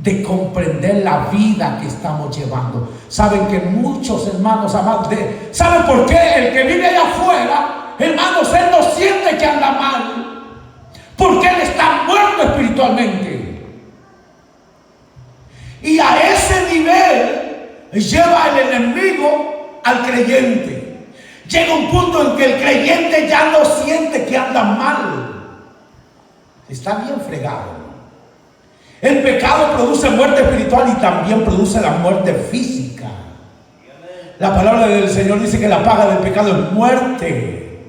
de comprender la vida que estamos llevando. Saben que muchos hermanos amados, ¿saben por qué? El que vive allá afuera, hermanos, él no siente que anda mal, porque él está muerto espiritualmente. Y a ese nivel lleva el enemigo al creyente. Llega un punto en que el creyente ya no siente que anda mal. Está bien fregado. El pecado produce muerte espiritual y también produce la muerte física. La palabra del Señor dice que la paga del pecado es muerte.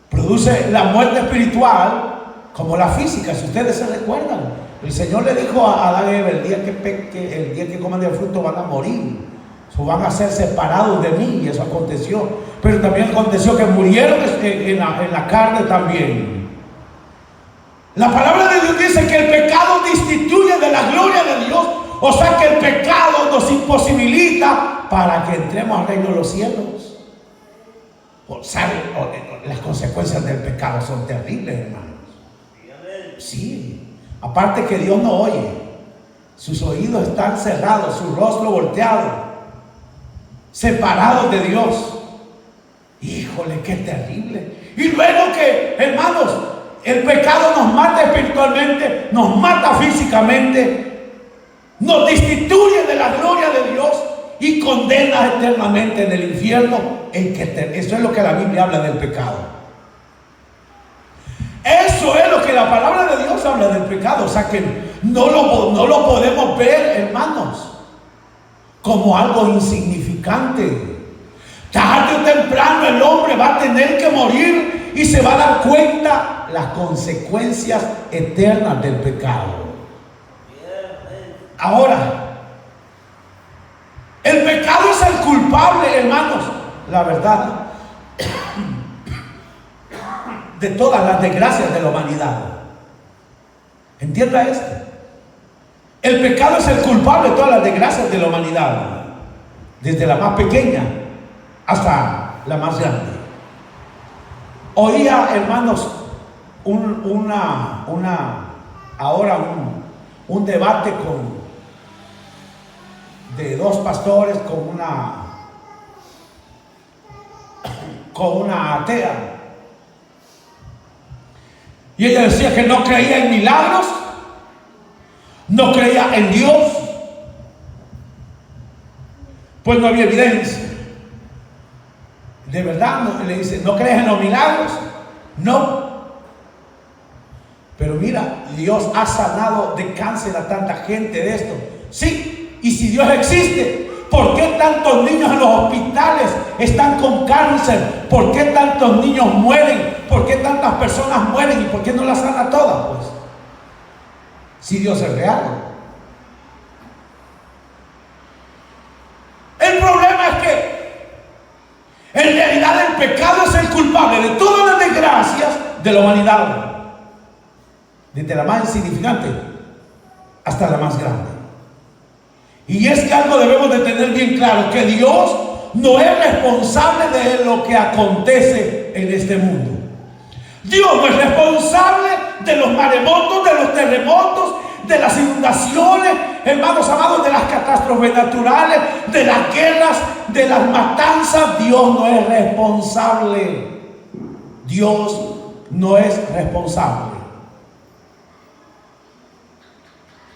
Produce la muerte espiritual como la física. Si ustedes se recuerdan, el Señor le dijo a Adán y Eva: el día que coman del fruto van a morir, van a ser separados de mí. Y eso aconteció. Pero también aconteció que murieron en la carne también. La palabra de Dios dice que el pecado destituye de la gloria de Dios. O sea que el pecado nos imposibilita para que entremos al reino de los cielos. Las consecuencias del pecado son terribles, hermanos. Sí. Aparte que Dios no oye. Sus oídos están cerrados, su rostro volteado, separados de Dios. Híjole, qué terrible. Y luego que, hermanos, el pecado nos mata espiritualmente, nos mata físicamente, nos destituye de la gloria de Dios y condena eternamente en el infierno. Eso es lo que la Biblia habla del pecado. Eso es lo que la palabra de Dios habla del pecado. O sea que no lo podemos ver, hermanos, como algo insignificante. Tarde o temprano el hombre va a tener que morir y se va a dar cuenta las consecuencias eternas del pecado. Ahora, el pecado es el culpable, hermanos, la verdad, de todas las desgracias de la humanidad. Entienda esto. El pecado es el culpable de todas las desgracias de la humanidad, desde la más pequeña hasta la más grande. Oía, hermanos, un debate de dos pastores con una atea. Y ella decía que no creía en milagros, no creía en Dios, pues no había evidencia. De verdad, le dice: ¿no crees en los milagros? No. Pero mira, Dios ha sanado de cáncer a tanta gente de esto. Sí, y si Dios existe, ¿por qué tantos niños en los hospitales están con cáncer? ¿Por qué tantos niños mueren? ¿Por qué tantas personas mueren? ¿Y por qué no las sana todas? Pues, si Dios es real. El problema es que en realidad el pecado es el culpable de todas las desgracias de la humanidad, desde la más insignificante hasta la más grande. Y es que algo debemos de tener bien claro: que Dios no es responsable de lo que acontece en este mundo. Dios no es responsable de los maremotos, de los terremotos, de las inundaciones, hermanos amados, de las catástrofes naturales, de las guerras, de las matanzas. Dios no es responsable. Dios no es responsable.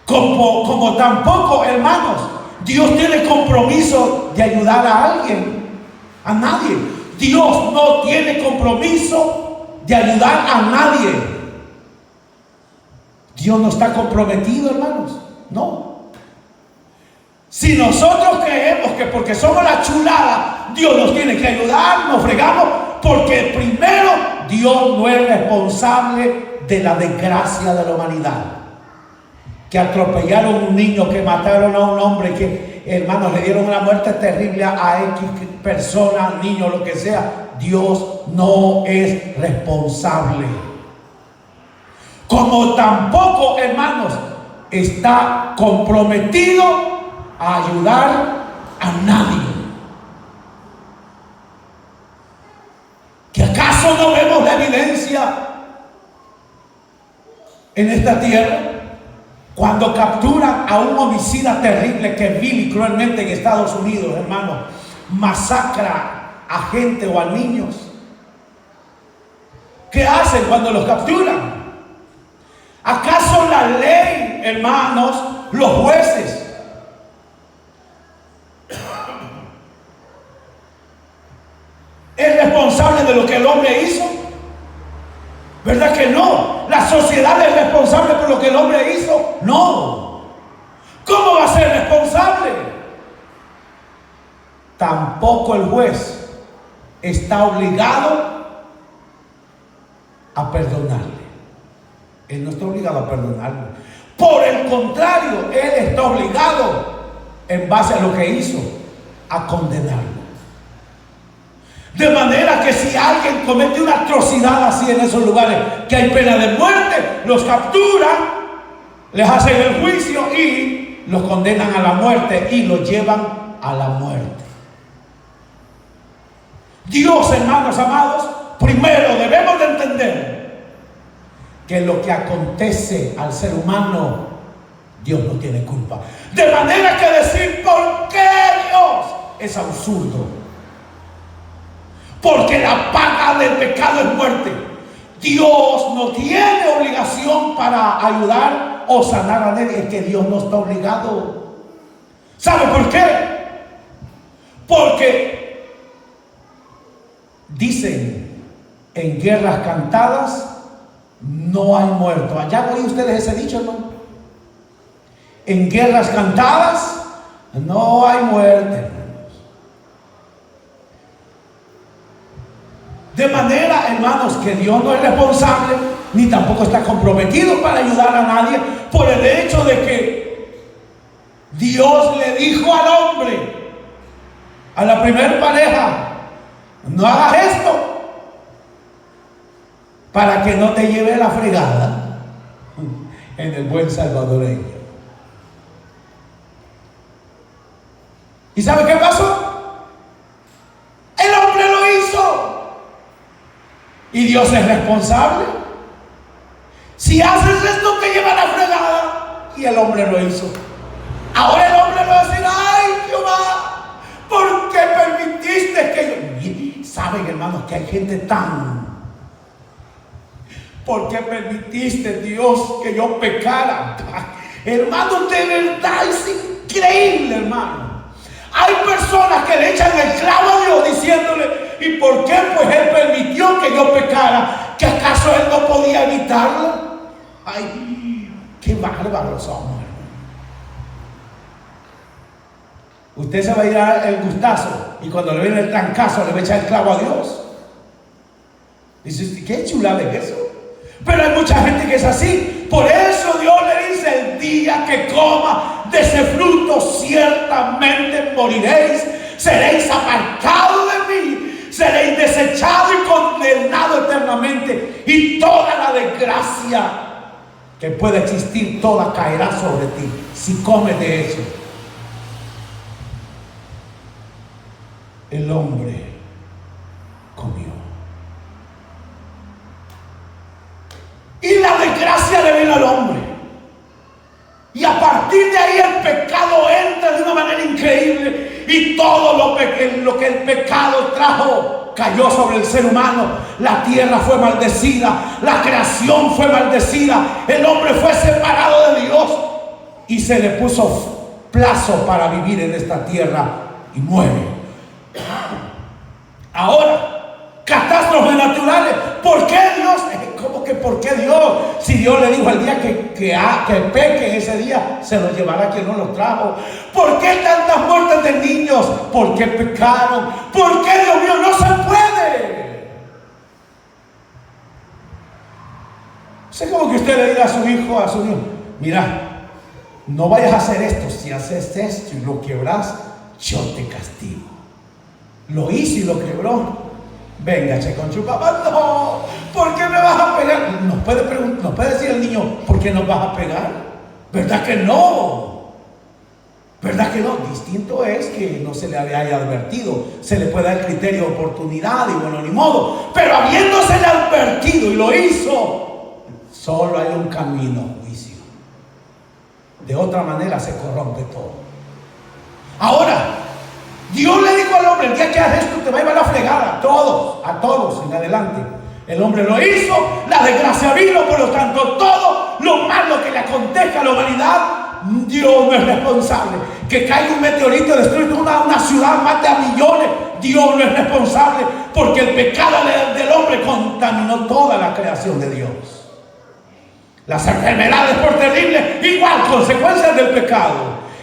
Como tampoco, hermanos, Dios tiene compromiso de ayudar a alguien, a nadie. Dios no tiene compromiso de ayudar a nadie. Dios no está comprometido, hermanos. No. Si nosotros creemos que porque somos la chulada Dios nos tiene que ayudar, nos fregamos, porque primero Dios no es responsable de la desgracia de la humanidad. Que atropellaron a un niño, que mataron a un hombre, que, hermanos, le dieron una muerte terrible a X persona, niño, lo que sea. Dios no es responsable. Como tampoco, hermanos, está comprometido a ayudar a nadie. ¿Que acaso no vemos la evidencia en esta tierra? Cuando capturan a un homicida terrible que vil y cruelmente en Estados Unidos, hermano, masacra a gente o a niños, ¿qué hacen cuando los capturan? ¿Acaso la ley, hermanos, los jueces, es responsable de lo que el hombre hizo? ¿Verdad que no? ¿La sociedad es responsable por lo que el hombre hizo? No. ¿Cómo va a ser responsable? Tampoco el juez está obligado a perdonarle. Él no está obligado a perdonarle. Por el contrario, él está obligado, en base a lo que hizo, a condenarlo. De manera que si alguien comete una atrocidad así en esos lugares que hay pena de muerte, los capturan, les hacen el juicio y los condenan a la muerte y los llevan a la muerte. Dios, hermanos amados, primero debemos de entender que lo que acontece al ser humano, Dios no tiene culpa. De manera que decir ¿por qué Dios? Es absurdo. Porque la paga del pecado es muerte. Dios no tiene obligación para ayudar o sanar a nadie. Es que Dios no está obligado. ¿Sabe por qué? Porque dicen en guerras cantadas no hay muerto. ¿Allá oí ustedes ese dicho, hermano? En guerras cantadas no hay muerte. De manera, hermanos, que Dios no es responsable ni tampoco está comprometido para ayudar a nadie por el hecho de que Dios le dijo al hombre, a la primer pareja, no hagas esto para que no te lleve la fregada, en el buen salvadoreño. ¿Y sabe qué pasó? El hombre lo hizo. ¿Y Dios es responsable? Si haces esto te lleva la fregada. Y el hombre lo hizo. Ahora el hombre va a decir, ay Jehová, ¿por qué permitiste que yo? Saben, hermanos, que hay gente tan... ¿Por qué permitiste, Dios, que yo pecara? Hermanos, de verdad es increíble, hermano. Hay personas que le echan el clavo a Dios diciéndole, ¿y por qué? Pues Él permitió que yo pecara. ¿Que acaso Él no podía evitarlo? Ay, qué bárbaros somos. Usted se va a ir a dar el gustazo y cuando le viene el trancazo le va a echar el clavo a Dios. Dice, ¿qué chulada es eso? Pero hay mucha gente que es así. Por eso Dios le dice, el día que coma de ese fruto ciertamente moriréis, seréis apartados de mí, seréis desechados y condenados eternamente, y toda la desgracia que pueda existir, toda caerá sobre ti si comes de eso. El hombre comió. Y la desgracia le vino al hombre. Y a partir de ahí el pecado entra de una manera increíble. Y todo lo que el pecado trajo cayó sobre el ser humano. La tierra fue maldecida. La creación fue maldecida. El hombre fue separado de Dios. Y se le puso plazo para vivir en esta tierra. Y muere. Ahora, catástrofes naturales. ¿Por qué Dios? ¿Cómo que por qué Dios? Si Dios le dijo el día que peque, ese día se los llevará quien no los trajo. ¿Por qué tantas muertes de niños? ¿Por qué pecaron? ¿Por qué, Dios mío, no se puede? Es como que usted le diga a su hijo, mira, no vayas a hacer esto. Si haces esto y lo quebras, yo te castigo. Lo hizo y lo quebró. Venga, con su papá, no, ¿por qué me vas a pegar? Nos puede decir el niño, ¿por qué nos vas a pegar? ¿Verdad que no? ¿Verdad que no? Distinto es que no se le haya advertido, se le puede dar criterio de oportunidad y bueno, ni modo, pero habiéndosele advertido y lo hizo, solo hay un camino, juicio. De otra manera se corrompe todo. Ahora, Dios le dijo al hombre: el día que hagas esto te va a llevar la fregada. A todos en adelante. El hombre lo hizo, la desgracia vino, por lo tanto todo lo malo que le acontezca a la humanidad, Dios no es responsable. Que caiga un meteorito, destruya una ciudad, mate a millones, Dios no es responsable, porque el pecado del hombre contaminó toda la creación de Dios. Las enfermedades por terribles, igual, consecuencias del pecado.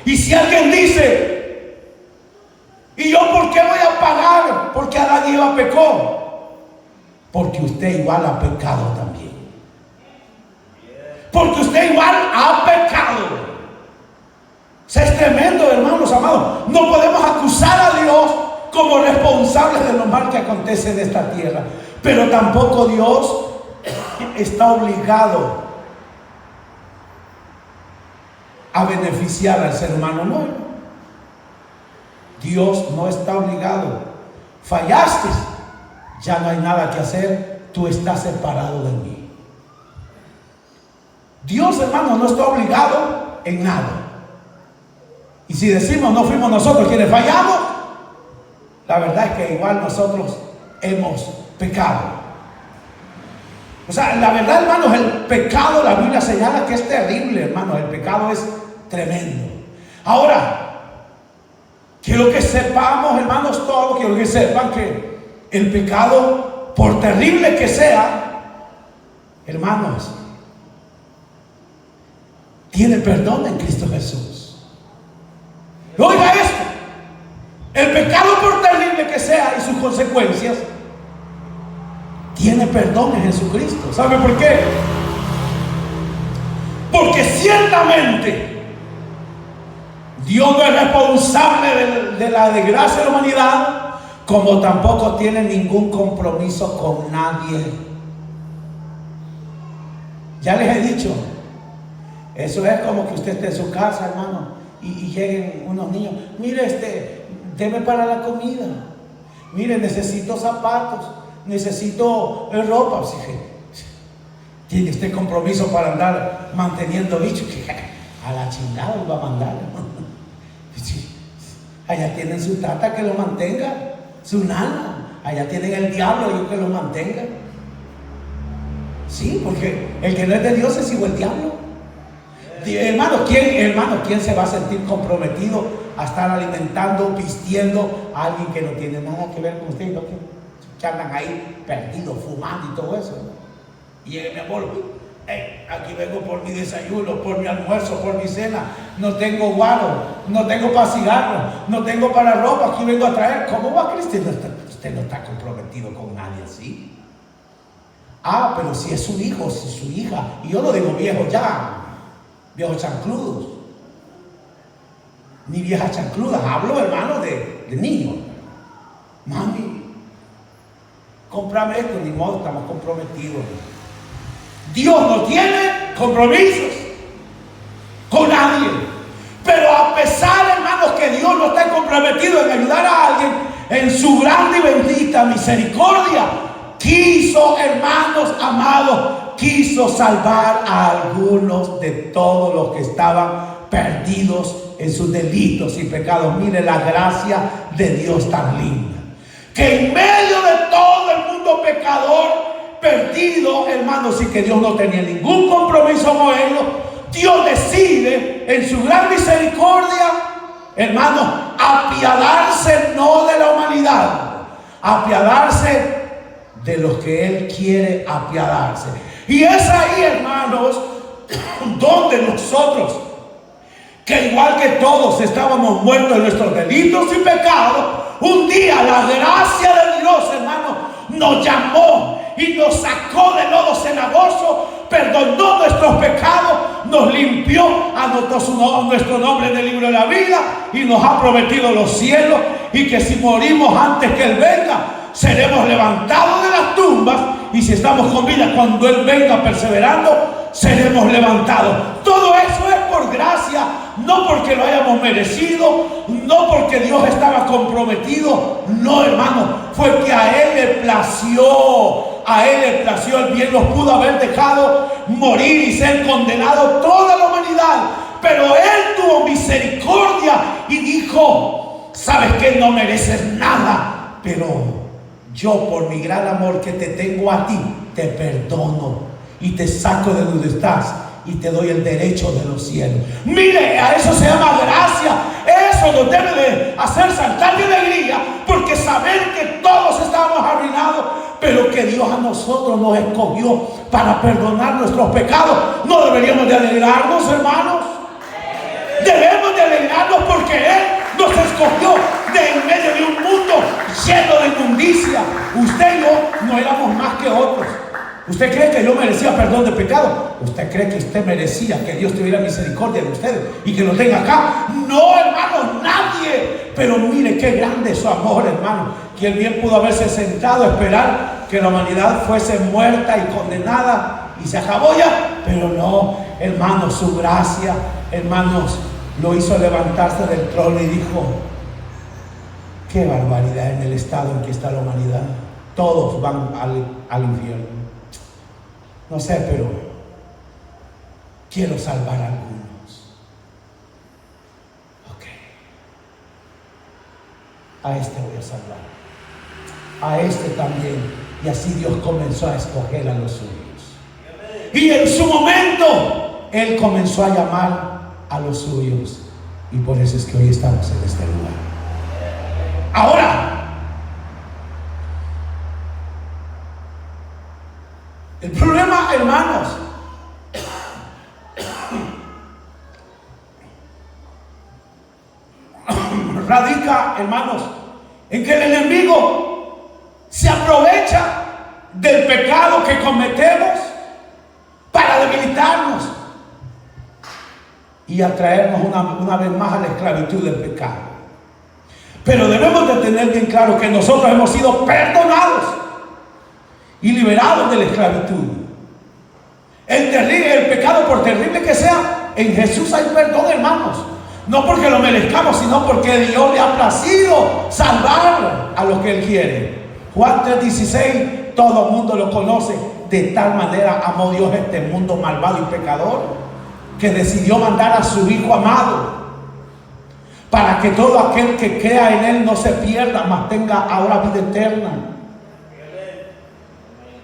Y si alguien dice: ¿y yo por qué voy a pagar? Porque Adán y Eva pecó. Porque usted igual ha pecado también. Porque usted igual ha pecado. O sea, es tremendo, hermanos amados. No podemos acusar a Dios como responsable de lo mal que acontece en esta tierra. Pero tampoco Dios está obligado a beneficiar al ser humano. No. Dios no está obligado. Fallaste, ya no hay nada que hacer, tú estás separado de mí. Dios, hermano, no está obligado en nada. Y si decimos no fuimos nosotros quienes fallamos, la verdad es que igual nosotros hemos pecado. O sea, la verdad, hermanos, el pecado, la Biblia señala que es terrible, hermanos. El pecado es tremendo. Ahora, quiero que sepamos, hermanos, todos, quiero que sepan que el pecado, por terrible que sea, hermanos, tiene perdón en Cristo Jesús. Oiga esto: el pecado, por terrible que sea y sus consecuencias, tiene perdón en Jesucristo. ¿Sabe por qué? Porque ciertamente Dios no es responsable de la desgracia de la humanidad, como tampoco tiene ningún compromiso con nadie. Ya les he dicho, eso es como que usted esté en su casa, hermano, y lleguen unos niños: mire, deme para la comida, mire, necesito zapatos, necesito ropa. Tiene usted compromiso para andar manteniendo bichos, que a la chingada lo va a mandar, hermano. Allá tienen su tata que lo mantenga, su nana, allá tienen el diablo, ellos que lo mantengan. Sí, porque el que no es de Dios es igual el diablo. Hermano, ¿quién se va a sentir comprometido a estar alimentando, vistiendo a alguien que no tiene nada que ver con usted, ¿no? Que andan ahí perdidos, fumando y todo eso, ¿no? Y mi amor, aquí vengo por mi desayuno, por mi almuerzo, por mi cena. No tengo guaro, no tengo para cigarros, no tengo para ropa, aquí vengo a traer. ¿Cómo va, Cristian? Usted no está comprometido con nadie así. Pero si es su hijo, si es su hija, y yo no digo viejo ya, viejos chancludos, ni viejas chancludas, hablo, hermano, de niños. Mami, cómprame esto, ni modo, estamos comprometidos. Dios no tiene compromisos con nadie. Pero a pesar, hermanos, que Dios no está comprometido en ayudar a alguien, en su grande y bendita misericordia, quiso, hermanos amados, quiso salvar a algunos de todos los que estaban perdidos en sus delitos y pecados. Mire la gracia de Dios tan linda, que en medio de todo el mundo pecador, perdido, hermanos, y que Dios no tenía ningún compromiso con ellos, Dios decide en su gran misericordia, hermanos, apiadarse no de la humanidad, apiadarse de los que Él quiere apiadarse. Y es ahí, hermanos, donde nosotros, que igual que todos estábamos muertos en nuestros delitos y pecados, un día la gracia de Dios, hermanos, nos llamó y nos sacó del lodo cenagoso, perdonó nuestros pecados, nos limpió, anotó nuestro nombre en el libro de la vida y nos ha prometido los cielos, y que si morimos antes que Él venga, seremos levantados de las tumbas, y si estamos con vida cuando Él venga perseverando, seremos levantados. Todo eso es por gracia, no porque lo hayamos merecido, no porque Dios estaba comprometido, no, hermano, fue que a Él le plació. A Él le plació el bien. Nos pudo haber dejado morir y ser condenado toda la humanidad, pero Él tuvo misericordia y dijo: ¿sabes qué? No mereces nada, pero yo, por mi gran amor que te tengo a ti, te perdono y te saco de donde estás y te doy el derecho de los cielos. Mire, a eso se llama gracia. Eso nos debe de hacer saltar de alegría, porque saber que todos estábamos arruinados, pero que Dios a nosotros nos escogió para perdonar nuestros pecados. ¿No deberíamos de alegrarnos, hermanos? Debemos de alegrarnos porque Él nos escogió de en medio de un mundo lleno de inmundicia. Usted y yo no éramos más que otros. ¿Usted cree que yo merecía perdón de pecado? ¿Usted cree que usted merecía que Dios tuviera misericordia de ustedes y que lo tenga acá? No, hermano, nadie. Pero mire qué grande es su amor, hermano, que Él bien pudo haberse sentado a esperar que la humanidad fuese muerta y condenada y se acabó ya. Pero no, hermanos, su gracia, hermanos, lo hizo levantarse del trono y dijo: qué barbaridad en el estado en que está la humanidad. Todos van al infierno. No sé, pero quiero salvar a algunos. Ok. A este voy a salvar. A este también. Y así Dios comenzó a escoger a los suyos. Y en su momento, Él comenzó a llamar a los suyos. Y por eso es que hoy estamos en este lugar. Ahora, el problema, hermanos, radica, hermanos, en que el enemigo se aprovecha del pecado que cometemos para debilitarnos y atraernos una vez más a la esclavitud del pecado. Pero debemos de tener bien claro que nosotros hemos sido perdonados y liberados de la esclavitud. El pecado, por terrible que sea, en Jesús hay perdón, hermanos. No porque lo merezcamos, sino porque Dios le ha placido salvar a los que Él quiere. Juan 3:16, todo el mundo lo conoce. De tal manera amó Dios este mundo malvado y pecador, que decidió mandar a su Hijo amado, para que todo aquel que crea en Él no se pierda, mas tenga ahora vida eterna.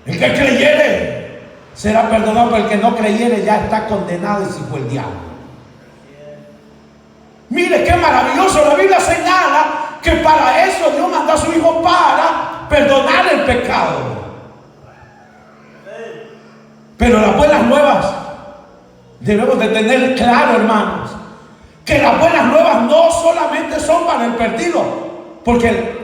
El que creyere será perdonado, pero el que no creyere ya está condenado, y se fue el diablo. Mire qué maravilloso. La Biblia señala que para eso Dios mandó a su Hijo, para perdonar el pecado. Pero las buenas nuevas debemos de tener claro, hermanos, que las buenas nuevas no solamente son para el perdido, porque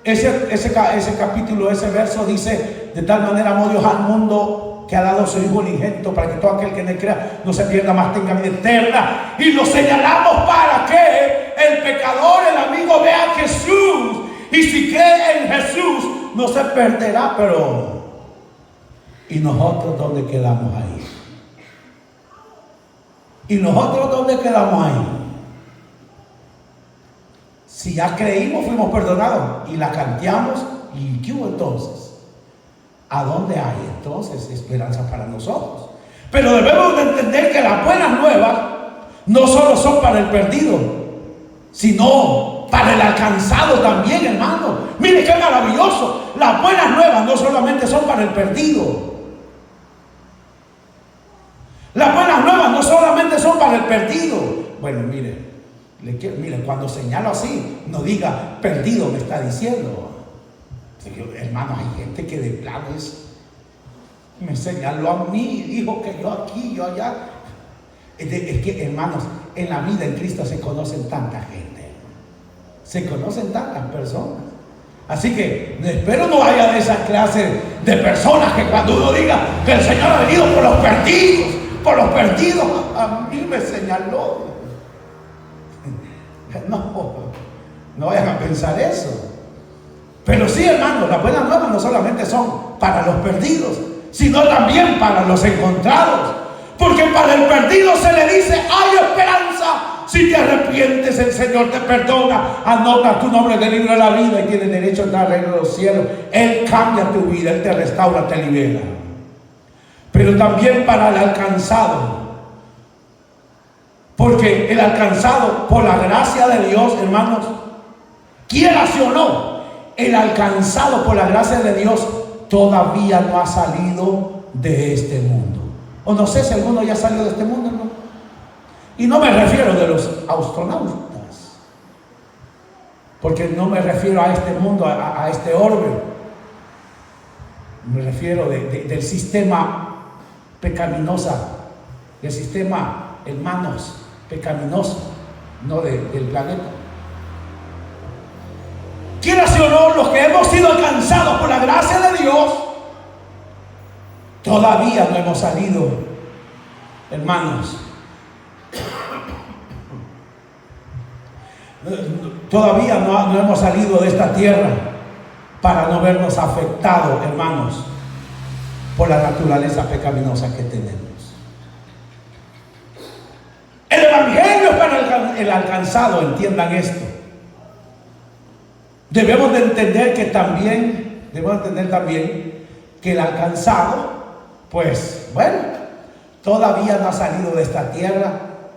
ese capítulo, ese verso dice: de tal manera amó Dios al mundo que ha dado a su Hijo unigénito, para que todo aquel que en Él crea no se pierda, mas tenga vida eterna. Y lo señalamos para que el pecador, el amigo, vea a Jesús, y si cree en Jesús no se perderá. Pero ¿y nosotros dónde quedamos ahí? ¿Y nosotros dónde quedamos ahí? Si ya creímos, fuimos perdonados y la canteamos, ¿y qué hubo entonces? ¿A dónde hay entonces esperanza para nosotros? Pero debemos de entender que las buenas nuevas no solo son para el perdido, sino para el alcanzado también, hermano. Mire qué maravilloso. Las buenas nuevas no solamente son para el perdido. Las buenas nuevas no solamente son para el perdido. Bueno, mire, cuando señalo así, no diga perdido, me está diciendo. Hermanos, hay gente que de plano me señaló a mí y dijo que yo aquí, yo allá. Es que, hermanos, en la vida en Cristo se conocen tanta gente, se conocen tantas personas. Así que espero no haya de esa clase de personas que cuando uno diga que el Señor ha venido por los perdidos, a mí me señaló. No vayan a pensar eso. Pero sí, hermanos, las buenas nuevas no solamente son para los perdidos, sino también para los encontrados. Porque para el perdido se le dice: hay esperanza. Si te arrepientes, el Señor te perdona, anota tu nombre en el libro de la vida y tienes derecho a entrar al reino de los cielos. Él cambia tu vida, Él te restaura, te libera. Pero también para el alcanzado, Porque el alcanzado por la gracia de Dios, hermanos, quiera o no, el alcanzado por la gracia de Dios todavía no ha salido de este mundo. O no sé si alguno ya salió de este mundo, hermano. Y no me refiero de los astronautas, porque no me refiero a este mundo, a este orbe. Me refiero del sistema pecaminoso, del sistema, hermanos, pecaminoso, no del planeta. Quiera o no, los que hemos sido alcanzados por la gracia de Dios, todavía no hemos salido, hermanos. Todavía no hemos salido de esta tierra para no vernos afectados, hermanos, por la naturaleza pecaminosa que tenemos. El evangelio es para el alcanzado, entiendan esto. Debemos de entender también que el alcanzado, pues, bueno, todavía no ha salido de esta tierra.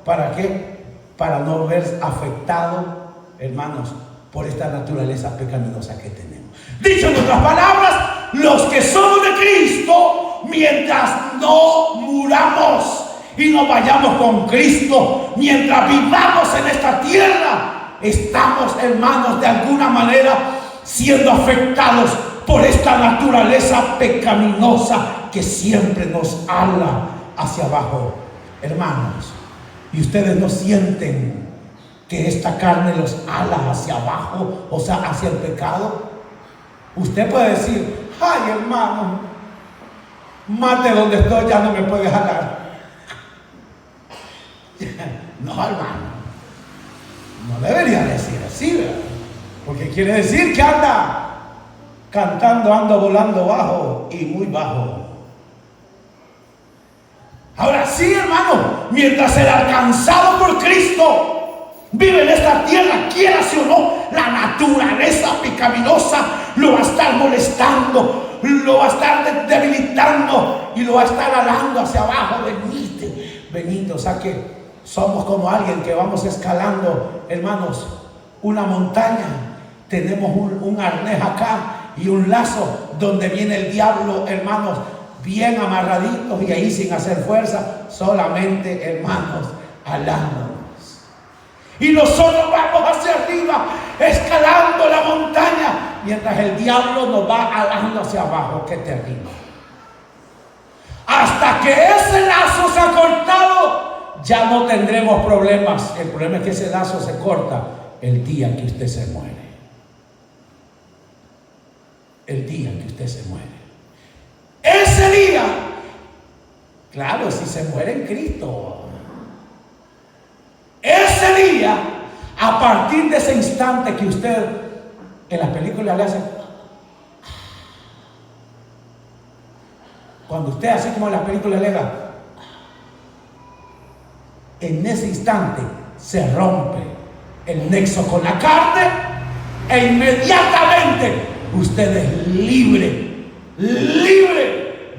¿Para qué? Para no ver afectado, hermanos, por esta naturaleza pecaminosa que tenemos. Dicho en otras palabras, los que somos de Cristo, mientras no muramos y nos vayamos con Cristo, mientras vivamos en esta tierra, estamos, hermanos, de alguna manera siendo afectados por esta naturaleza pecaminosa que siempre nos ala hacia abajo, hermanos. Y ustedes no sienten que esta carne los ala hacia abajo, o sea, hacia el pecado. Usted puede decir: ay, hermano, más de donde estoy ya no me puede jalar. No, hermano, no debería decir así, ¿verdad? Porque quiere decir que anda cantando, anda volando bajo y muy bajo. Ahora sí, hermano, mientras el alcanzado por Cristo vive en esta tierra, quiera o no, la naturaleza pecaminosa lo va a estar molestando, lo va a estar debilitando y lo va a estar alando hacia abajo. Venite. O sea que somos como alguien que vamos escalando, hermanos, una montaña. Tenemos un arnés acá y un lazo donde viene el diablo, hermanos, bien amarraditos, y ahí sin hacer fuerza, solamente, hermanos, alándonos. Y nosotros vamos hacia arriba, escalando la montaña, mientras el diablo nos va alando hacia abajo. ¡Qué terrible! Hasta que ese lazo se ha cortado, ya no tendremos problemas. El problema es que ese lazo se corta el día que usted se muere. El día que usted se muere. Ese día, claro, si se muere en Cristo, ese día, a partir de ese instante que usted en las películas le hace, cuando usted, así como en las películas le haga, en ese instante se rompe el nexo con la carne e inmediatamente usted es libre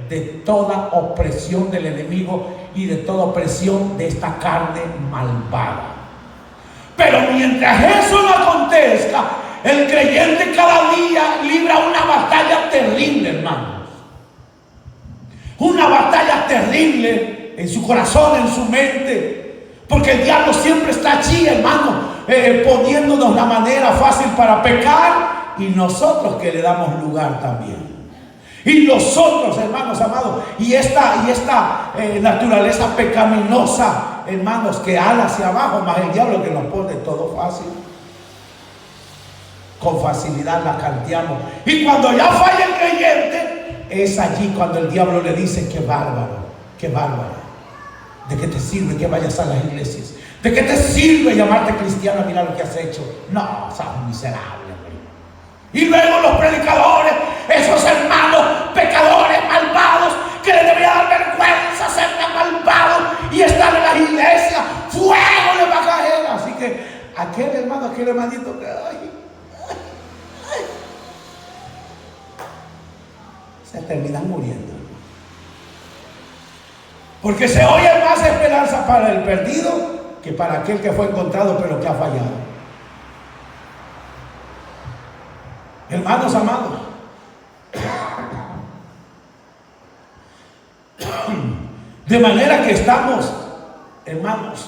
de toda opresión del enemigo y de toda opresión de esta carne malvada. Pero mientras eso no acontezca, el creyente cada día libra una batalla terrible, hermanos. Una batalla terrible en su corazón, en su mente, porque el diablo siempre está allí, hermano, poniéndonos la manera fácil para pecar, y nosotros que le damos lugar también. Y nosotros, hermanos amados, y esta naturaleza pecaminosa, hermanos, que ala hacia abajo, más el diablo que nos pone todo fácil. Con facilidad la canteamos. Y cuando ya falla el creyente, es allí cuando el diablo le dice: qué bárbaro, qué bárbaro. ¿De qué te sirve que vayas a las iglesias? ¿De qué te sirve llamarte cristiano? Mira lo que has hecho. No, sos miserable. Y luego los predicadores, esos hermanos pecadores malvados, que les debería dar vergüenza ser tan malvados y estar en las iglesias, fuego les va a caer. Así que aquel hermano, aquel hermanito que se terminan muriendo, porque se oye más esperanza para el perdido que para aquel que fue encontrado pero que ha fallado. Hermanos amados, de manera que estamos, hermanos,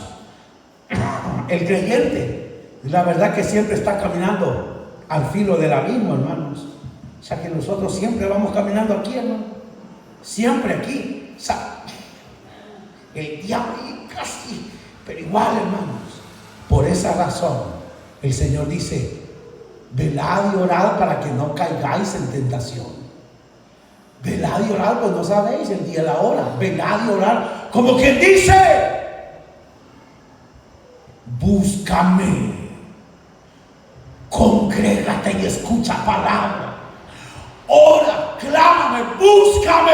el creyente, la verdad que siempre está caminando al filo del abismo, hermanos. O sea que nosotros siempre vamos caminando aquí, hermano. Siempre aquí. O sea, el diablo casi, pero igual, hermanos. Por esa razón, el Señor dice: velad y orad para que no caigáis en tentación. Velad y orad, pues no sabéis el día y la hora. Velad y orad, como quien dice: búscame, congrégate y escucha palabra. Ora, clámame, búscame,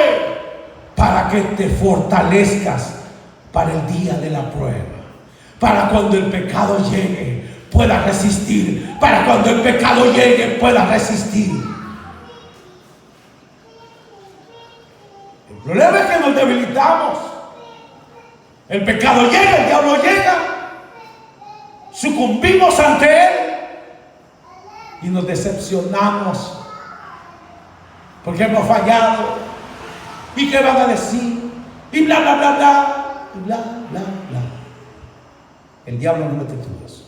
para que te fortalezcas para el día de la prueba. Para cuando el pecado llegue, pueda resistir. Para cuando el pecado llegue, pueda resistir. El problema es que nos debilitamos. El pecado llega, el diablo llega, sucumbimos ante él y nos decepcionamos porque hemos fallado. ¿Y qué van a decir? Y bla, bla, bla, bla, y bla, bla, bla. El diablo no mete todo eso.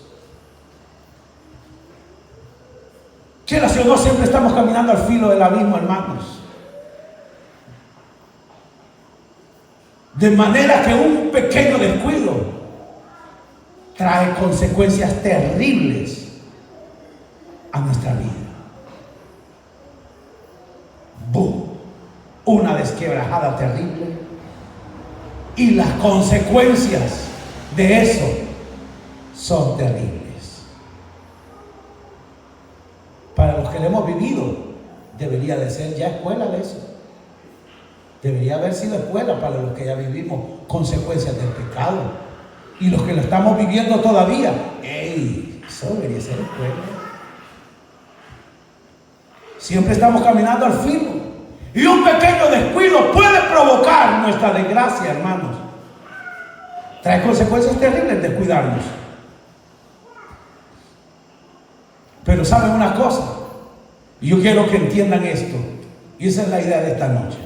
Quiera si o no, siempre estamos caminando al filo del abismo, hermanos. De manera que un pequeño descuido trae consecuencias terribles a nuestra vida. ¡Bum! Una desquebrajada terrible. Y las consecuencias de eso son terribles. Para los que lo hemos vivido, debería de ser ya escuela de eso. Debería haber sido escuela para los que ya vivimos consecuencias del pecado. Y los que lo estamos viviendo todavía, ¡ey! Eso debería ser escuela. Siempre estamos caminando al filo. Y un pequeño descuido puede provocar nuestra desgracia, hermanos. Trae consecuencias terribles descuidarnos. Pero saben una cosa, y yo quiero que entiendan esto, y esa es la idea de esta noche.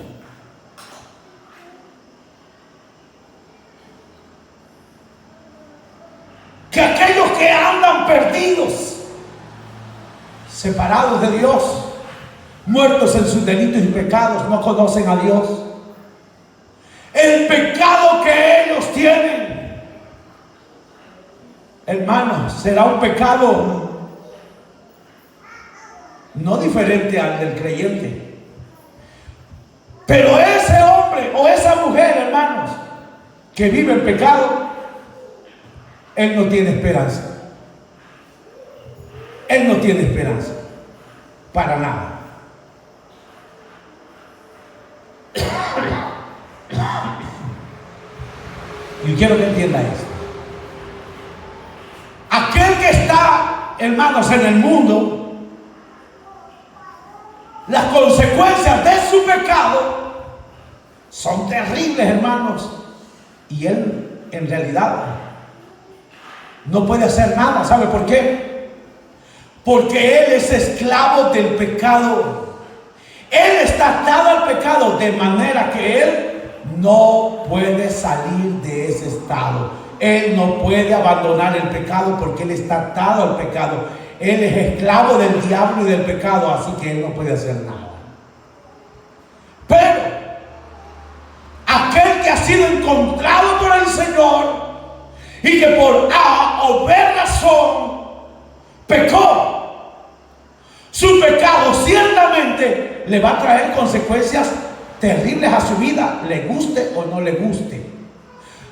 Que aquellos que andan perdidos, separados de Dios, muertos en sus delitos y pecados, no conocen a Dios. El pecado que ellos tienen, hermanos, será un pecado no diferente al del creyente. Pero ese hombre o esa mujer, hermanos, que vive en pecado, él no tiene esperanza. Él no tiene esperanza. Para nada. Y quiero que entienda esto. Aquel que está, hermanos, en el mundo, las consecuencias de su pecado son terribles, hermanos. Y él, en realidad, no puede hacer nada. ¿Sabe por qué? Porque él es esclavo del pecado. Él está atado al pecado, de manera que él no puede salir de ese estado. Él no puede abandonar el pecado porque él está atado al pecado. Él es esclavo del diablo y del pecado, así que él no puede hacer nada. Pero aquel que ha sido encontrado por el Señor y que por A o B razón pecó, su pecado ciertamente le va a traer consecuencias terribles a su vida, le guste o no le guste.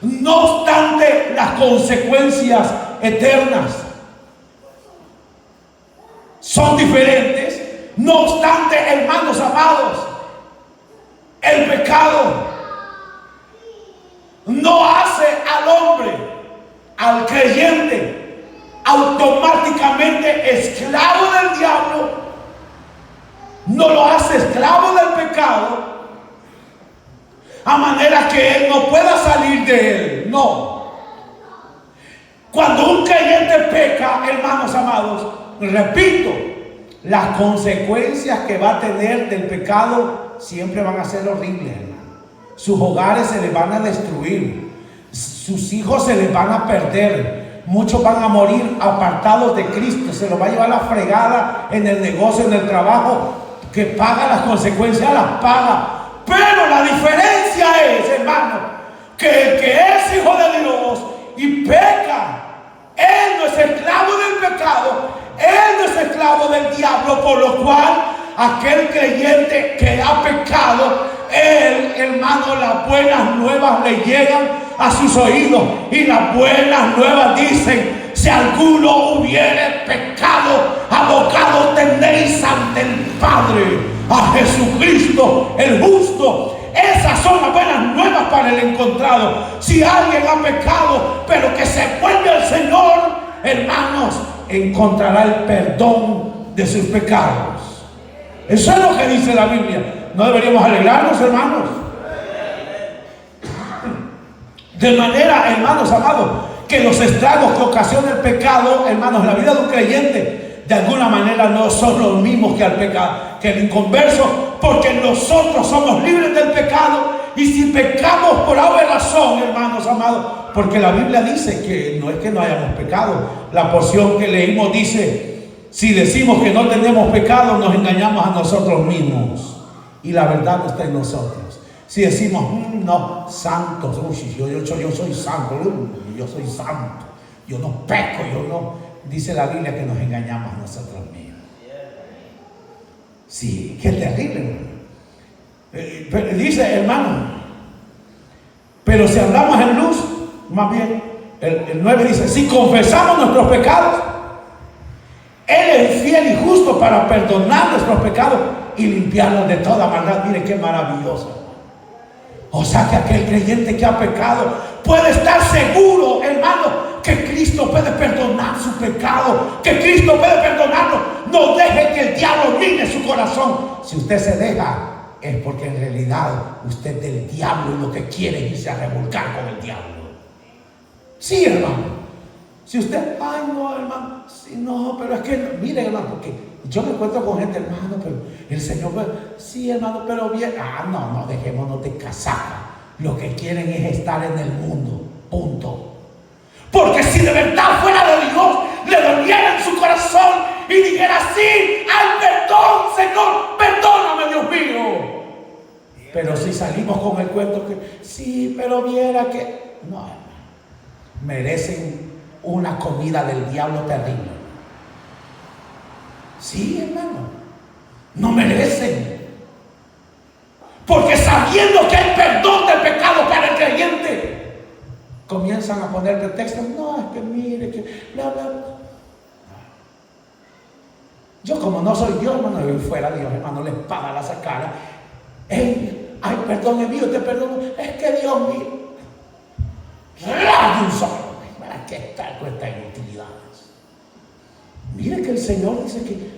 No obstante, las consecuencias eternas son diferentes. No obstante, hermanos amados, el pecado no hace al hombre, al creyente, automáticamente esclavo del diablo. No lo hace esclavo del pecado, a manera que él no pueda salir de él. No. peca, hermanos amados, repito, las consecuencias que va a tener del pecado siempre van a ser horribles, hermano. Sus hogares se les van a destruir, sus hijos se les van a perder, muchos van a morir apartados de Cristo, se los va a llevar la fregada en el negocio, en el trabajo, que paga las consecuencias, las paga. Pero la diferencia es, hermano, que el que es hijo de Dios y peca, él no es esclavo del pecado, él no es esclavo del diablo, por lo cual aquel creyente que ha pecado, él, hermano, las buenas nuevas le llegan a sus oídos, y las buenas nuevas dicen: si alguno hubiere pecado, abogado tenéis ante el Padre, a Jesucristo el justo. Esas son las buenas nuevas para el encontrado. Si alguien ha pecado, pero que se vuelve al Señor, hermanos, encontrará el perdón de sus pecados. Eso es lo que dice la Biblia. ¿No deberíamos alegrarnos, hermanos? De manera, hermanos amados, que los estragos que ocasiona el pecado, hermanos, en la vida de un creyente, de alguna manera no son los mismos que al pecado, que el inconverso, porque nosotros somos libres del pecado. Y si pecamos por alguna razón, hermanos amados, porque la Biblia dice que no es que no hayamos pecado. La porción que leímos dice: si decimos que no tenemos pecado, nos engañamos a nosotros mismos, y la verdad no está en nosotros. Si decimos, no, santos, yo soy santo, yo soy santo, yo no peco, yo no, dice la Biblia que nos engañamos a nosotros mismos. Sí, qué terrible, hermano. Dice, hermano, pero si hablamos en luz, más bien, el 9 dice: si confesamos nuestros pecados, Él es fiel y justo para perdonar nuestros pecados y limpiarnos de toda maldad. Mire qué maravilloso. O sea que aquel creyente que ha pecado puede estar seguro, hermano, que Cristo puede perdonar su pecado, que Cristo puede perdonarlo. No deje que el diablo mine su corazón. Si usted se deja, es porque en realidad usted es del diablo y lo que quiere es irse a revolcar con el diablo. Sí, hermano. Si usted, ay no, hermano, sí, no, pero es que, mire, hermano, porque yo me encuentro con gente, hermano, pero el Señor, sí, hermano, pero bien, no, dejémonos de casaca. Lo que quieren es estar en el mundo, punto. Porque si de verdad fuera de Dios, le doliera en su corazón y dijera: sí, ay, perdón, Señor, perdóname, Dios mío. Pero si salimos con el cuento que, sí, pero viera que, no, hermano, merecen una comida del diablo terrible. Sí, hermano, no merecen. Porque sabiendo que hay perdón del pecado para el creyente, comienzan a poner pretextos. No, es que mire, que bla, bla, bla. Yo, como no soy Dios, hermano, yo fuera Dios, hermano, la espada la sacara. Ay, perdón, es mío, te perdono. Es que Dios mío, rayo un solo. ¿Para qué estar con estas inutilidades? Mire que el Señor dice que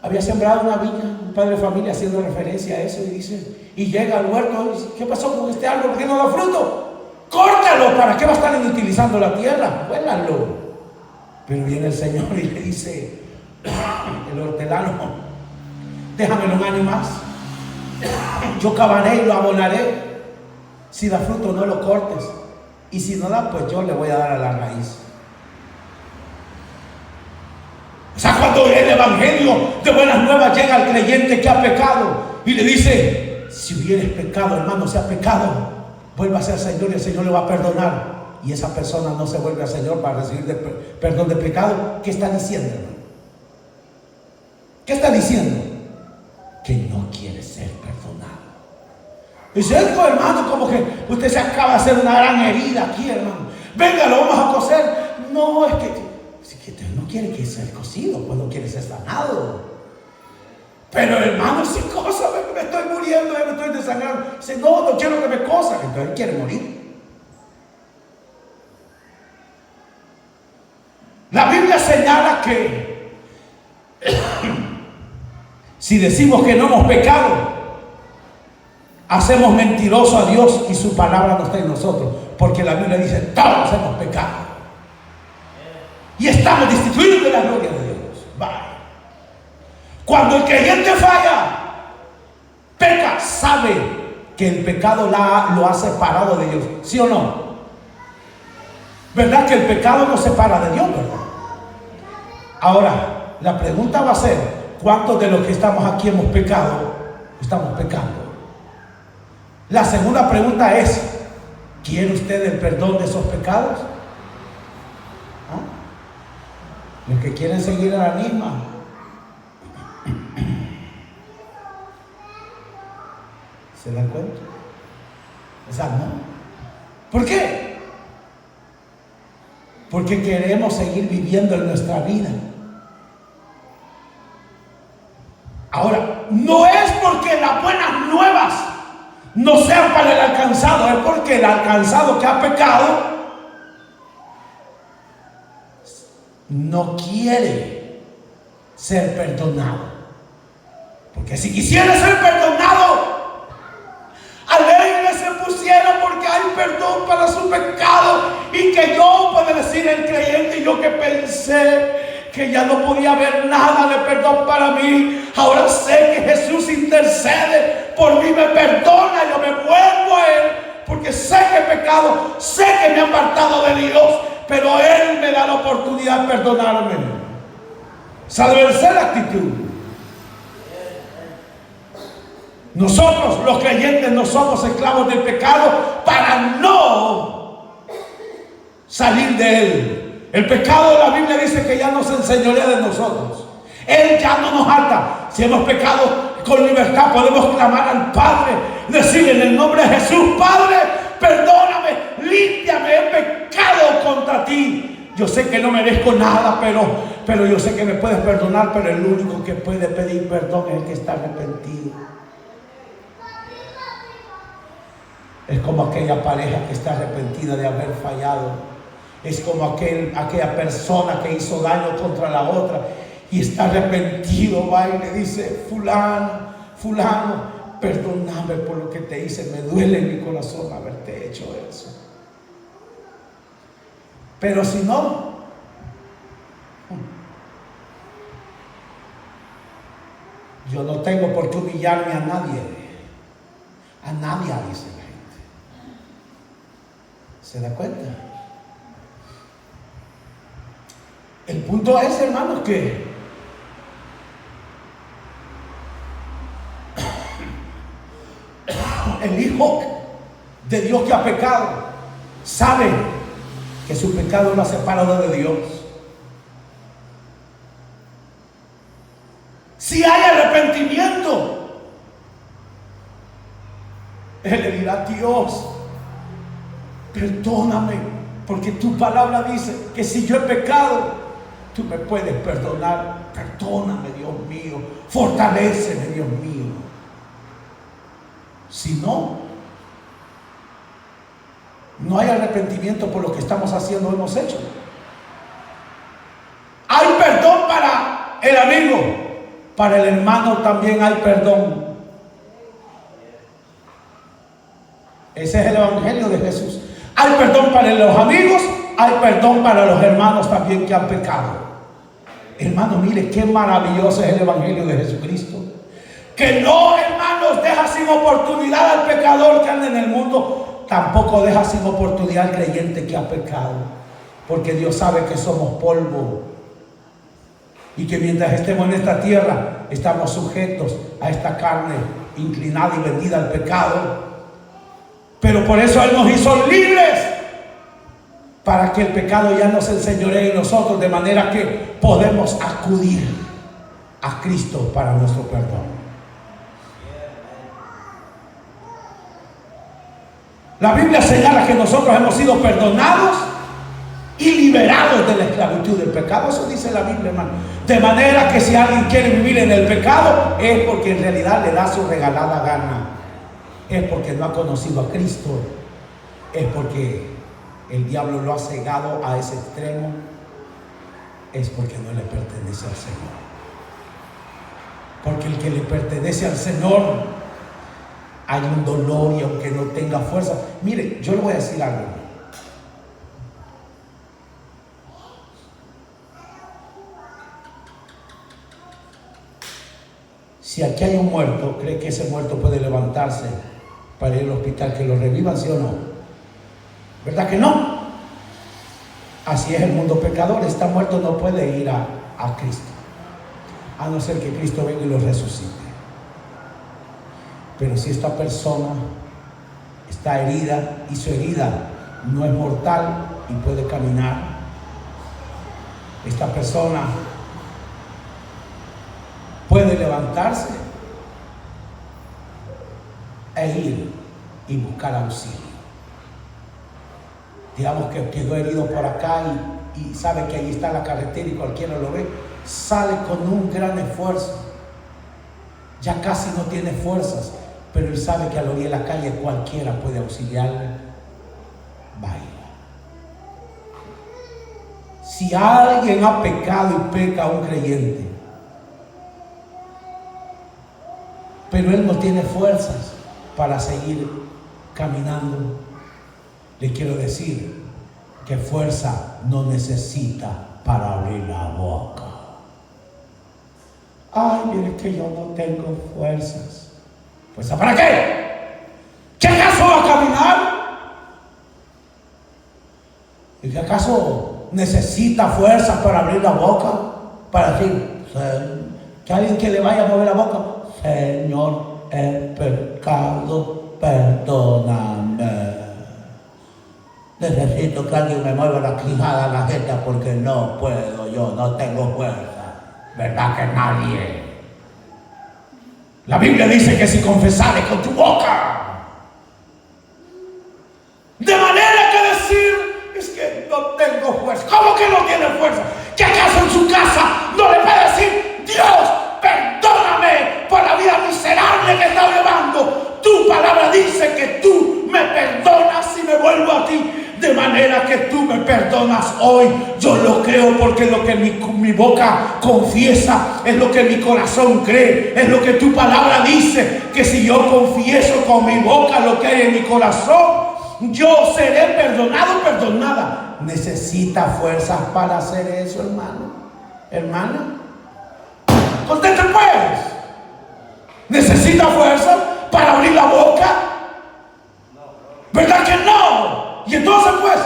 había sembrado una viña, un padre de familia haciendo referencia a eso, y dice, y llega al huerto y dice: ¿qué pasó con este árbol? ¿Por qué no da fruto? Córtalo, ¿para qué va a estar inutilizando la tierra? Vuélalo. Pero viene el Señor y le dice, el hortelano: déjamelo un año más, yo cavaré y lo abonaré. Si da fruto, no lo cortes, y si no da, pues yo le voy a dar a la raíz. O sea, cuando el evangelio de buenas nuevas llega al creyente que ha pecado y le dice: si hubieres pecado, hermano, si ha pecado, vuelva al Señor y el Señor le va a perdonar. Y esa persona no se vuelve al Señor para recibir perdón de pecado. ¿Qué está diciendo, hermano? ¿Qué está diciendo? Que no quiere ser perdonado. Es cierto, hermano, como que usted se acaba de hacer una gran herida aquí, hermano. Venga, lo vamos a coser. No, es que usted no quiere que sea cocido, pues no quiere ser sanado. Pero, hermano, si cosa, me estoy muriendo, me estoy desangrando. Dice: no quiero que me cosa. Entonces él quiere morir. La Biblia señala que si decimos que no hemos pecado, hacemos mentiroso a Dios y su palabra no está en nosotros. Porque la Biblia dice: todos hemos pecado. y estamos destituidos de la gloria de Dios. Vaya. Cuando el creyente falla, peca, sabe que el pecado lo ha separado de Dios. ¿Sí o no? ¿Verdad que el pecado nos separa de Dios, verdad? Ahora, la pregunta va a ser: ¿cuántos de los que estamos aquí hemos pecado? Estamos pecando. La segunda pregunta es: ¿quiere usted el perdón de esos pecados? ¿Ah? Los que quieren seguir a la misma. ¿Se dan cuenta? Exacto, ¿no? ¿Por qué? Porque queremos seguir viviendo en nuestra vida. Ahora, no es porque las buenas nuevas no sean para el alcanzado, es porque el alcanzado que ha pecado no quiere ser perdonado. Porque si quisiera ser perdonado, alegre se pusiera porque hay perdón para su pecado, y que yo pueda decir el creyente: yo que pensé que ya no podía haber nada de perdón para mí, ahora sé que Jesús intercede por mí, me perdona, yo me vuelvo a Él, porque sé que he pecado, sé que me he apartado de Dios, pero Él me da la oportunidad de perdonarme. Esa debe ser la actitud. Nosotros, los creyentes, no somos esclavos del pecado para no salir de él. El pecado de la Biblia dice que ya no se enseñorea de nosotros. Él ya no nos ata. Si hemos pecado, con libertad podemos clamar al Padre, decir en el nombre de Jesús: Padre, perdóname, límpiame, he pecado contra ti. Yo sé que no merezco nada, pero yo sé que me puedes perdonar. Pero el único que puede pedir perdón es el que está arrepentido. Es como aquella pareja que está arrepentida de haber fallado. Es como aquella persona que hizo daño contra la otra y está arrepentido, va y le dice: fulano, perdóname por lo que te hice, me duele en mi corazón haberte hecho eso. Pero si no, yo no tengo por qué humillarme a nadie, dice la gente. ¿Se da cuenta? El punto es, hermanos, que el Hijo de Dios que ha pecado sabe que su pecado lo ha separado de Dios. Si hay arrepentimiento, Él le dirá: Dios, perdóname, porque tu palabra dice que si yo he pecado, tú me puedes perdonar. Perdóname, Dios mío, fortaléceme, Dios mío. Si no hay arrepentimiento por lo que estamos haciendo o hemos hecho. Hay perdón para el amigo, para el hermano también hay perdón. Ese es el evangelio de Jesús. Hay perdón para los amigos, hay perdón para los hermanos también que han pecado. Hermano, mire qué maravilloso es el evangelio de Jesucristo. Que no, hermanos, deja sin oportunidad al pecador que anda en el mundo, tampoco deja sin oportunidad al creyente que ha pecado, porque Dios sabe que somos polvo y que mientras estemos en esta tierra estamos sujetos a esta carne inclinada y vendida al pecado. Pero por eso Él nos hizo libres, para que el pecado ya no se enseñoree en nosotros, de manera que podemos acudir a Cristo para nuestro perdón. La Biblia señala que nosotros hemos sido perdonados y liberados de la esclavitud del pecado. Eso dice la Biblia, hermano. De manera que si alguien quiere vivir en el pecado, es porque en realidad le da su regalada gana. Es porque no ha conocido a Cristo. Es porque el diablo lo ha cegado a ese extremo. Es porque no le pertenece al Señor. Porque el que le pertenece al Señor, hay un dolor, y aunque no tenga fuerza. Mire, yo le voy a decir algo. Si aquí hay un muerto, ¿cree que ese muerto puede levantarse para ir al hospital, que lo revivan, sí o no? ¿Verdad que no? Así es el mundo pecador. Está muerto, no puede ir a Cristo, a no ser que Cristo venga y lo resucite. Pero si esta persona está herida y su herida no es mortal y puede caminar, esta persona puede levantarse e ir y buscar auxilio. Digamos que quedó herido por acá y sabe que ahí está la carretera y cualquiera lo ve, sale con un gran esfuerzo, ya casi no tiene fuerzas, pero él sabe que a la orilla de la calle cualquiera puede auxiliarle. Vaya. Si alguien ha pecado y peca a un creyente, pero él no tiene fuerzas para seguir caminando, le quiero decir que fuerza no necesita para abrir la boca. Ay, mire que yo no tengo fuerzas. ¿Fuerza para qué? ¿Qué acaso va a caminar? ¿Y qué acaso necesita fuerza para abrir la boca? Para decir, que alguien que le vaya a mover la boca, Señor, he pecado, perdóname. Necesito que alguien me mueva la quijada a la jeta porque no puedo, yo no tengo fuerza. ¿Verdad que nadie? La Biblia dice que si confesares con tu boca, de manera que decir, es que no tengo fuerza. ¿Cómo que no tiene fuerza? ¿Que acaso en su casa no le puede decir, Dios, perdóname por la vida miserable que he estado llevando? Tu palabra dice que tú me perdonas si me vuelvo a ti. De manera que tú me perdonas hoy. Yo lo creo porque lo que mi boca confiesa es lo que mi corazón cree. Es lo que tu palabra dice. Que si yo confieso con mi boca lo que hay en mi corazón, yo seré perdonado, perdonada. ¿Necesita fuerzas para hacer eso, hermano? ¿Hermana? Conteste pues. ¿Necesita fuerzas para abrir la boca? ¿Verdad que no? Y entonces pues,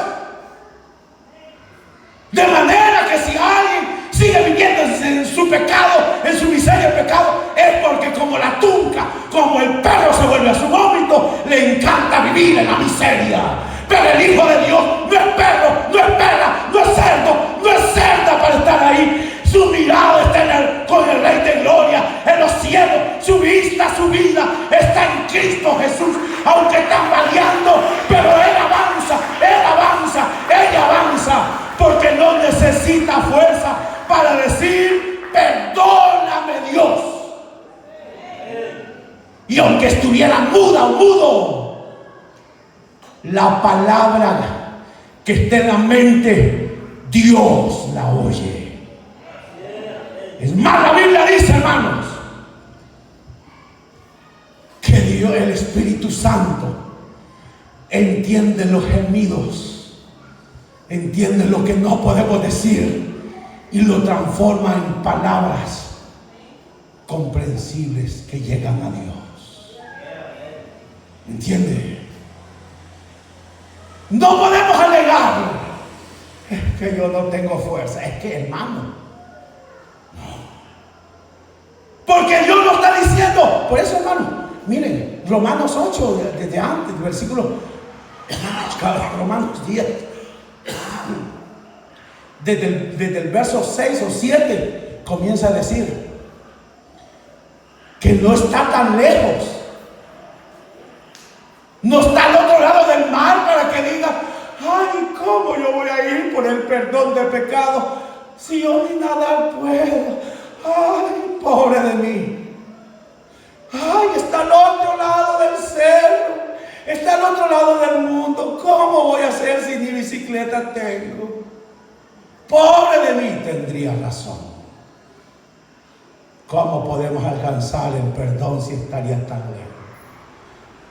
de manera que si alguien sigue viviendo en su pecado, en su miseria de pecado, es porque como la tunca, como el perro se vuelve a su vómito, le encanta vivir en la miseria. Pero el Hijo de Dios no es perro, no es perra, no es cerdo, no es cerda para estar ahí. Su mirada está con el Rey de Gloria en los cielos. Su vista, su vida está en Cristo Jesús. Aunque están variando, pero Él avanza, ella avanza. Porque no necesita fuerza para decir, perdóname Dios. Y aunque estuviera muda o mudo, la palabra que está en la mente, Dios la oye. Es más, la Biblia dice, hermanos, que Dios, el Espíritu Santo, entiende los gemidos, entiende lo que no podemos decir y lo transforma en palabras comprensibles que llegan a Dios. ¿Entiende? No podemos alegar, es que yo no tengo fuerza. Es que, hermano, porque Dios nos está diciendo. Por eso, hermano, miren, Romanos 8, desde antes, versículo, Romanos 10, desde el verso 6 o 7, comienza a decir que no está tan lejos, no está al otro lado del mar para que diga, ay, ¿cómo yo voy a ir por el perdón de pecado si yo ni nadar puedo? Ay, pobre de mí. Ay, está al otro lado del cerro, está al otro lado del mundo. ¿Cómo voy a hacer si ni bicicleta tengo? Pobre de mí, tendría razón. ¿Cómo podemos alcanzar el perdón si estaría tan lejos?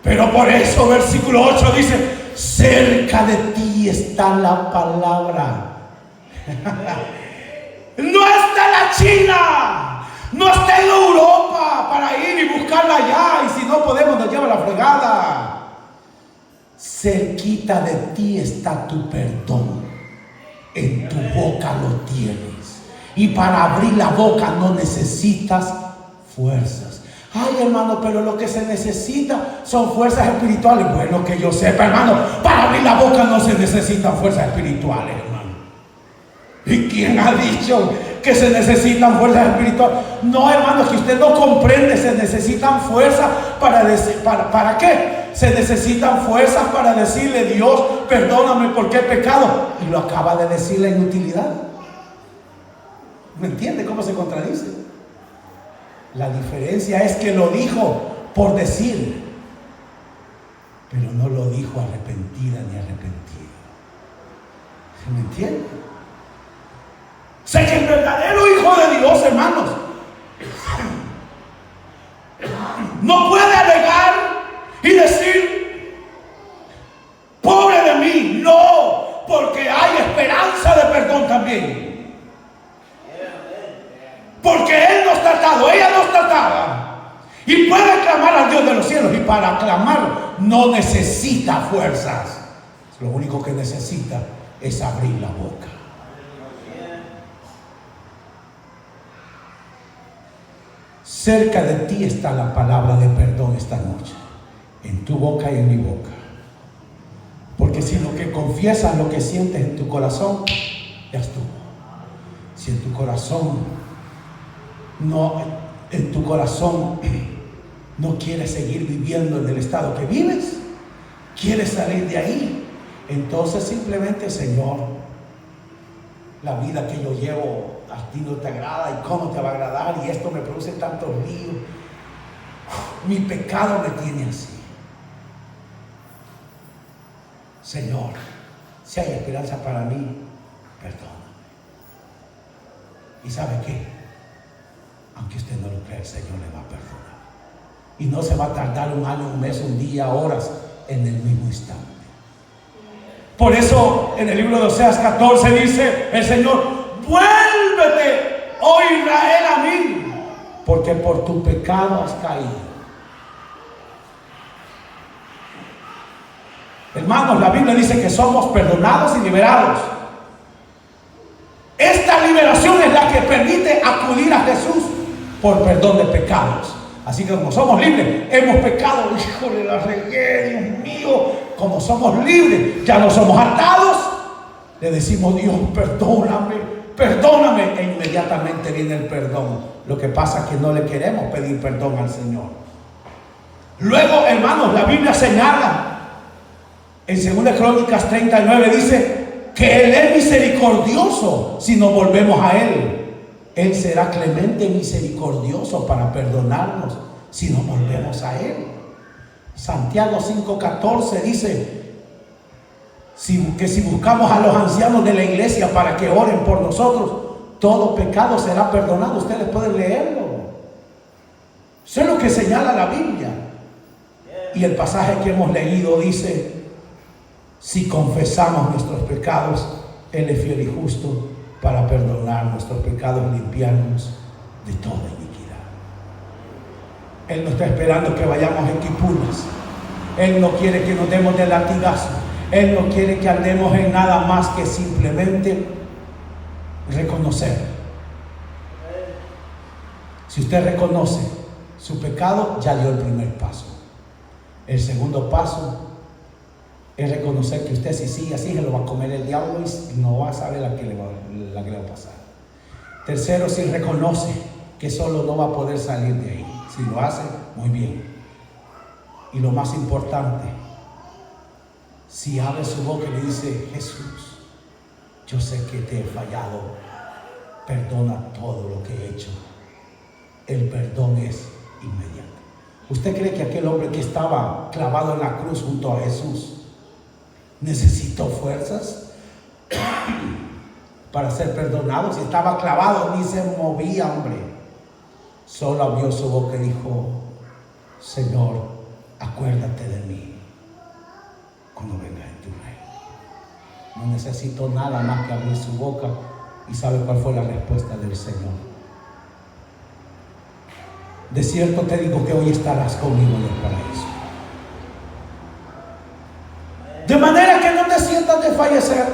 Pero por eso versículo 8 dice, cerca de ti está la palabra. No está en la China, no está en Europa, para ir y buscarla allá. Y si no podemos, nos lleva la fregada. Cerquita de ti está tu perdón. En tu boca lo tienes. Y para abrir la boca no necesitas fuerzas. Ay, hermano, pero lo que se necesita son fuerzas espirituales. Bueno, que yo sepa, hermano, para abrir la boca no se necesitan fuerzas espirituales, hermano. ¿Y quién ha dicho que se necesitan fuerzas espirituales? No, hermano, es que usted no comprende. Se necesitan fuerzas para decir, ¿para qué? Se necesitan fuerzas para decirle: Dios, perdóname porque he pecado. Y lo acaba de decir la inutilidad. ¿Me entiende cómo se contradice? La diferencia es que lo dijo por decir, pero no lo dijo arrepentida ni arrepentido. ¿Me entiende? Sé que el verdadero Hijo de Dios, hermanos, no puede alegar y decir: pobre de mí. No, porque hay esperanza de perdón también. Porque Él nos trataba, ella nos trataba. Y puede clamar al Dios de los cielos. Y para clamar no necesita fuerzas. Lo único que necesita es abrir la boca. Cerca de ti está la palabra de perdón esta noche. En tu boca y en mi boca. Porque si lo que confiesas, lo que sientes en tu corazón, ya estuvo. Si en tu corazón no quieres seguir viviendo en el estado que vives, quieres salir de ahí, entonces simplemente: Señor, la vida que yo llevo a ti no te agrada, y cómo te va a agradar, y esto me produce tantos líos, mi pecado me tiene así. Señor, si hay esperanza para mí, perdóname. ¿Y sabe qué? Aunque usted no lo crea, el Señor le va a perdonar. Y no se va a tardar un año, un mes, un día, horas, en el mismo instante. Por eso en el libro de Oseas 14 dice el Señor: vuélvete, oh Israel, a mí, porque por tu pecado has caído. Hermanos, la Biblia dice que somos perdonados y liberados. Esta liberación es la que permite acudir a Jesús por perdón de pecados. Así que como somos libres, hemos pecado, híjole, la regué, Dios mío. Como somos libres, ya no somos atados, le decimos: Dios, perdóname, perdóname, e inmediatamente viene el perdón. Lo que pasa es que no le queremos pedir perdón al Señor. Luego, hermanos, la Biblia señala en 2 Crónicas 39, dice que Él es misericordioso si nos volvemos a Él. Él será clemente y misericordioso para perdonarnos si nos volvemos a Él. Santiago 5:14 dice que si buscamos a los ancianos de la iglesia para que oren por nosotros, todo pecado será perdonado. Ustedes pueden leerlo. Eso es lo que señala la Biblia. Y el pasaje que hemos leído dice: si confesamos nuestros pecados, Él es fiel y justo para perdonar nuestros pecados y limpiarnos de toda iniquidad. Él no está esperando que vayamos en quipulas. Él no quiere que nos demos de latigazo. Él no quiere que andemos en nada más que simplemente reconocer. Si usted reconoce su pecado, ya dio el primer paso. El segundo paso es reconocer que usted, si sigue así, se lo va a comer el diablo y no va a saber la que le va a pasar. Tercero, si reconoce que solo no va a poder salir de ahí. Si lo hace, muy bien. Y lo más importante, si abre su boca y le dice: Jesús, yo sé que te he fallado, perdona todo lo que he hecho. El perdón es inmediato. ¿Usted cree que aquel hombre que estaba clavado en la cruz junto a Jesús necesitó fuerzas para ser perdonado? Si estaba clavado, ni se movía, hombre. Solo abrió su boca y dijo: Señor, acuérdate de mí cuando vengas en tu reino. No necesitó nada más que abrir su boca. ¿Y sabe cuál fue la respuesta del Señor? de cierto te digo que hoy estarás conmigo en el paraíso. De manera que no te sientas de fallecer.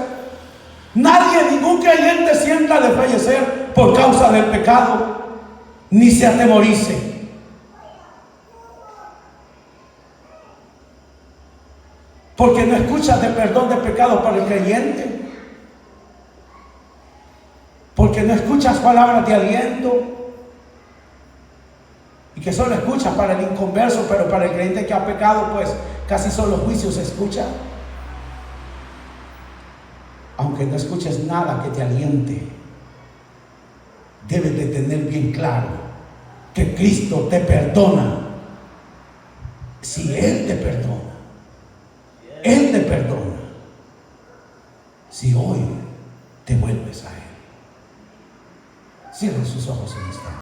Nadie, ningún creyente sienta de fallecer por causa del pecado, ni se atemorice. Porque no escuchas de perdón de pecado para el creyente. Porque no escuchas palabras de aliento. Y que solo escuchas para el inconverso, pero para el creyente que ha pecado, pues casi solo juicios se escucha. Aunque no escuches nada que te aliente, debes de tener bien claro que Cristo te perdona. Si Él te perdona, Él te perdona. Si hoy te vuelves a Él. Cierren sus ojos en esta.